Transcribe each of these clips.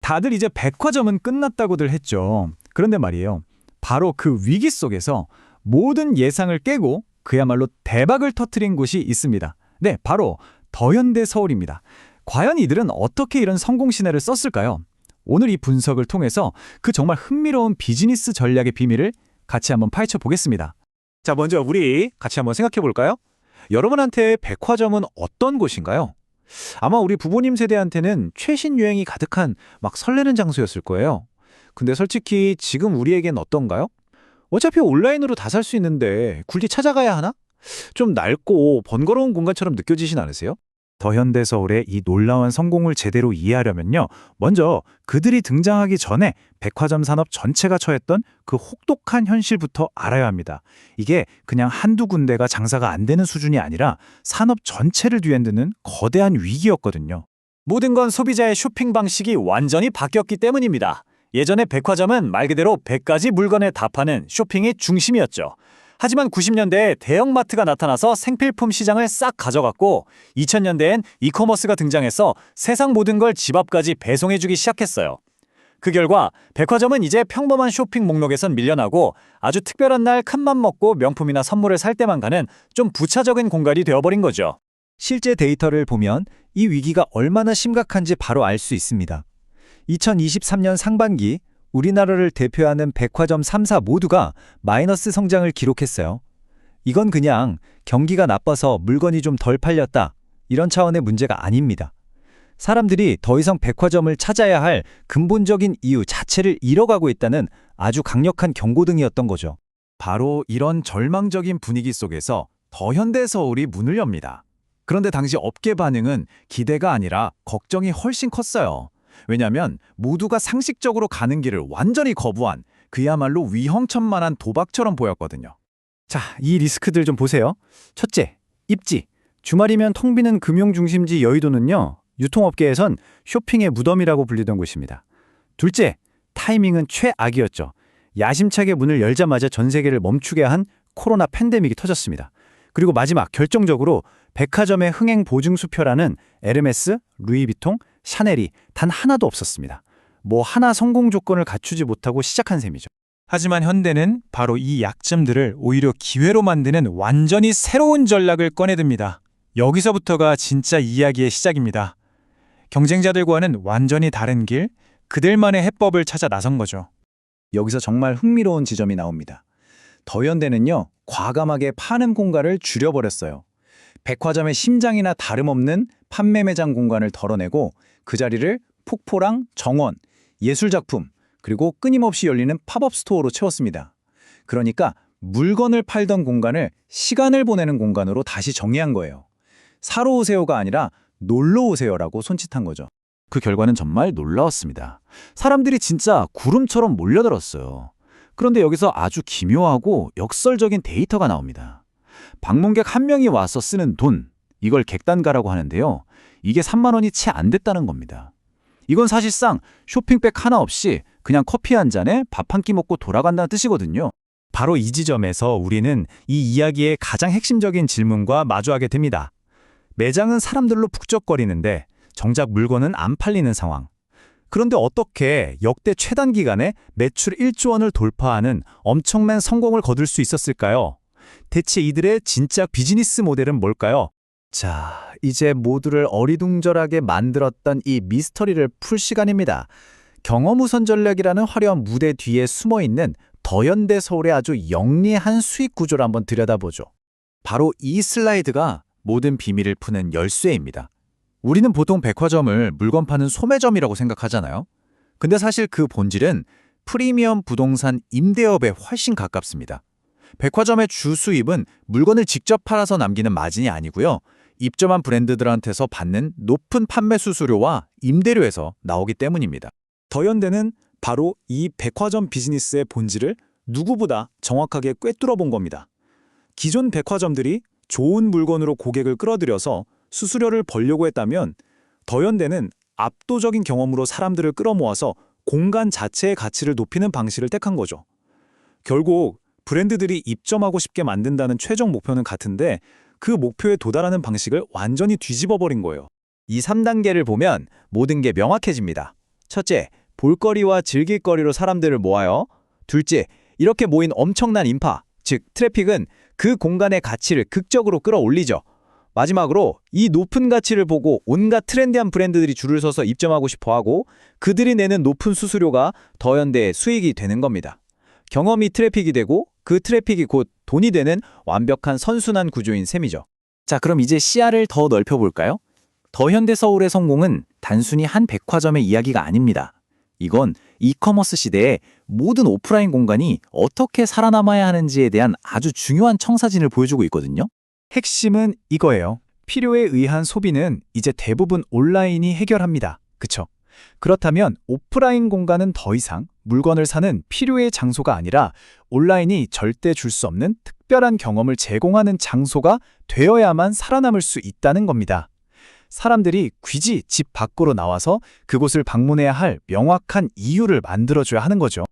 다들 이제 백화점은 끝났다고들 했죠. 그런데 말이에요. 바로 그 위기 속에서 모든 예상을 깨고 그야말로 대박을 터뜨린 곳이 있습니다. 네, 바로 더현대 서울입니다. 과연 이들은 어떻게 이런 성공 시나리오를 썼을까요? 오늘 이 분석을 통해서 그 정말 흥미로운 비즈니스 전략의 비밀을 같이 한번 파헤쳐 보겠습니다. 자, 먼저 우리 같이 한번 생각해 볼까요? 여러분한테 백화점은 어떤 곳인가요? 아마 우리 부모님 세대한테는 최신 유행이 가득한 막 설레는 장소였을 거예요. 근데 솔직히 지금 우리에겐 어떤가요? 어차피 온라인으로 다 살 수 있는데 굳이 찾아가야 하나? 좀 낡고 번거로운 공간처럼 느껴지진 않으세요? 더현대 서울의 이 놀라운 성공을 제대로 이해하려면요. 먼저 그들이 등장하기 전에 백화점 산업 전체가 처했던 그 혹독한 현실부터 알아야 합니다. 이게 그냥 한두 군데가 장사가 안 되는 수준이 아니라 산업 전체를 뒤흔드는 거대한 위기였거든요. 모든 건 소비자의 쇼핑 방식이 완전히 바뀌었기 때문입니다. 예전에 백화점은 말 그대로 100가지 물건에 답하는 쇼핑이 중심이었죠. 하지만 90년대에 대형마트가 나타나서 생필품 시장을 싹 가져갔고 2000년대엔 이커머스가 등장해서 세상 모든 걸 집 앞까지 배송해주기 시작했어요. 그 결과 백화점은 이제 평범한 쇼핑 목록에선 밀려나고 아주 특별한 날 큰맘 먹고 명품이나 선물을 살 때만 가는 좀 부차적인 공간이 되어버린 거죠. 실제 데이터를 보면 이 위기가 얼마나 심각한지 바로 알 수 있습니다. 2023년 상반기 우리나라를 대표하는 백화점 3사 모두가 마이너스 성장을 기록했어요. 이건 그냥 경기가 나빠서 물건이 좀 덜 팔렸다, 이런 차원의 문제가 아닙니다. 사람들이 더 이상 백화점을 찾아야 할 근본적인 이유 자체를 잃어가고 있다는 아주 강력한 경고등이었던 거죠. 바로 이런 절망적인 분위기 속에서 더현대 서울이 문을 엽니다. 그런데 당시 업계 반응은 기대가 아니라 걱정이 훨씬 컸어요. 왜냐하면 모두가 상식적으로 가는 길을 완전히 거부한 그야말로 위험천만한 도박처럼 보였거든요. 자, 이 리스크들 좀 보세요. 첫째, 입지. 주말이면 텅 비는 금융중심지 여의도는요, 유통업계에선 쇼핑의 무덤이라고 불리던 곳입니다. 둘째, 타이밍은 최악이었죠. 야심차게 문을 열자마자 전 세계를 멈추게 한 코로나 팬데믹이 터졌습니다. 그리고 마지막, 결정적으로 백화점의 흥행 보증수표라는 에르메스, 루이비통, 샤넬이 단 하나도 없었습니다. 뭐 하나 성공 조건을 갖추지 못하고 시작한 셈이죠. 하지만 현대는 바로 이 약점들을 오히려 기회로 만드는 완전히 새로운 전략을 꺼내듭니다. 여기서부터가 진짜 이야기의 시작입니다. 경쟁자들과는 완전히 다른 길, 그들만의 해법을 찾아 나선 거죠. 여기서 정말 흥미로운 지점이 나옵니다. 더현대는요, 과감하게 파는 공간을 줄여버렸어요. 백화점의 심장이나 다름없는 판매 매장 공간을 덜어내고 그 자리를 폭포랑 정원, 예술작품, 그리고 끊임없이 열리는 팝업 스토어로 채웠습니다. 그러니까 물건을 팔던 공간을 시간을 보내는 공간으로 다시 정의한 거예요. 사러 오세요가 아니라 놀러 오세요라고 손짓한 거죠. 그 결과는 정말 놀라웠습니다. 사람들이 진짜 구름처럼 몰려들었어요. 그런데 여기서 아주 기묘하고 역설적인 데이터가 나옵니다. 방문객 한 명이 와서 쓰는 돈, 이걸 객단가라고 하는데요. 이게 3만 원이 채 안 됐다는 겁니다. 이건 사실상 쇼핑백 하나 없이 그냥 커피 한 잔에 밥 한 끼 먹고 돌아간다는 뜻이거든요. 바로 이 지점에서 우리는 이 이야기의 가장 핵심적인 질문과 마주하게 됩니다. 매장은 사람들로 북적거리는데 정작 물건은 안 팔리는 상황. 그런데 어떻게 역대 최단 기간에 매출 1조 원을 돌파하는 엄청난 성공을 거둘 수 있었을까요? 대체 이들의 진짜 비즈니스 모델은 뭘까요? 자, 이제 모두를 어리둥절하게 만들었던 이 미스터리를 풀 시간입니다. 경험우선 전략이라는 화려한 무대 뒤에 숨어있는 더현대 서울의 아주 영리한 수익 구조를 한번 들여다보죠. 바로 이 슬라이드가 모든 비밀을 푸는 열쇠입니다. 우리는 보통 백화점을 물건 파는 소매점이라고 생각하잖아요. 근데 사실 그 본질은 프리미엄 부동산 임대업에 훨씬 가깝습니다. 백화점의 주 수입은 물건을 직접 팔아서 남기는 마진이 아니고요. 입점한 브랜드들한테서 받는 높은 판매 수수료와 임대료에서 나오기 때문입니다. 더현대는 바로 이 백화점 비즈니스의 본질을 누구보다 정확하게 꿰뚫어 본 겁니다. 기존 백화점들이 좋은 물건으로 고객을 끌어들여서 수수료를 벌려고 했다면 더현대는 압도적인 경험으로 사람들을 끌어모아서 공간 자체의 가치를 높이는 방식을 택한 거죠. 결국 브랜드들이 입점하고 싶게 만든다는 최종 목표는 같은데 그 목표에 도달하는 방식을 완전히 뒤집어버린 거예요. 이 3단계를 보면 모든 게 명확해집니다. 첫째, 볼거리와 즐길거리로 사람들을 모아요. 둘째, 이렇게 모인 엄청난 인파, 즉 트래픽은 그 공간의 가치를 극적으로 끌어올리죠. 마지막으로 이 높은 가치를 보고 온갖 트렌디한 브랜드들이 줄을 서서 입점하고 싶어하고 그들이 내는 높은 수수료가 더현대의 수익이 되는 겁니다. 경험이 트래픽이 되고 그 트래픽이 곧 돈이 되는 완벽한 선순환 구조인 셈이죠. 자, 그럼 이제 시야를 더 넓혀볼까요? 더현대 서울의 성공은 단순히 한 백화점의 이야기가 아닙니다. 이건 이커머스 시대의 모든 오프라인 공간이 어떻게 살아남아야 하는지에 대한 아주 중요한 청사진을 보여주고 있거든요. 핵심은 이거예요. 필요에 의한 소비는 이제 대부분 온라인이 해결합니다. 그쵸? 그렇다면 오프라인 공간은 더 이상 물건을 사는 필요의 장소가 아니라 온라인이 절대 줄 수 없는 특별한 경험을 제공하는 장소가 되어야만 살아남을 수 있다는 겁니다. 사람들이 굳이 집 밖으로 나와서 그곳을 방문해야 할 명확한 이유를 만들어줘야 하는 거죠.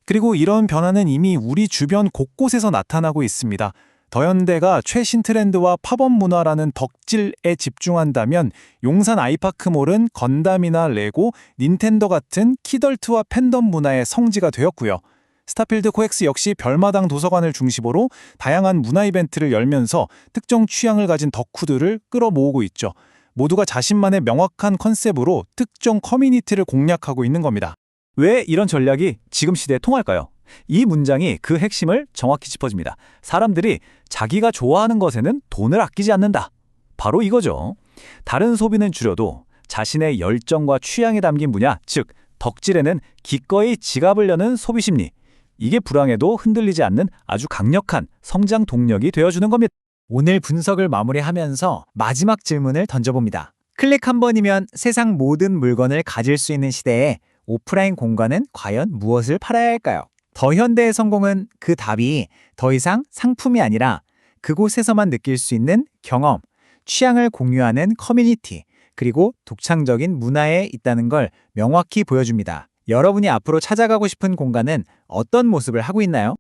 그리고 이런 변화는 이미 우리 주변 곳곳에서 나타나고 있습니다. 더현대가 최신 트렌드와 팝업 문화라는 덕질에 집중한다면 용산 아이파크몰은 건담이나 레고, 닌텐도 같은 키덜트와 팬덤 문화의 성지가 되었고요. 스타필드 코엑스 역시 별마당 도서관을 중심으로 다양한 문화 이벤트를 열면서 특정 취향을 가진 덕후들을 끌어모으고 있죠. 모두가 자신만의 명확한 컨셉으로 특정 커뮤니티를 공략하고 있는 겁니다. 왜 이런 전략이 지금 시대에 통할까요? 이 문장이 그 핵심을 정확히 짚어줍니다. 사람들이 자기가 좋아하는 것에는 돈을 아끼지 않는다. 바로 이거죠. 다른 소비는 줄여도 자신의 열정과 취향이 담긴 분야, 즉 덕질에는 기꺼이 지갑을 여는 소비 심리. 이게 불황에도 흔들리지 않는 아주 강력한 성장 동력이 되어주는 겁니다. 오늘 분석을 마무리하면서 마지막 질문을 던져봅니다. 클릭 한 번이면 세상 모든 물건을 가질 수 있는 시대에 오프라인 공간은 과연 무엇을 팔아야 할까요? 더현대의 성공은 그 답이 더 이상 상품이 아니라 그곳에서만 느낄 수 있는 경험, 취향을 공유하는 커뮤니티, 그리고 독창적인 문화에 있다는 걸 명확히 보여줍니다. 여러분이 앞으로 찾아가고 싶은 공간은 어떤 모습을 하고 있나요?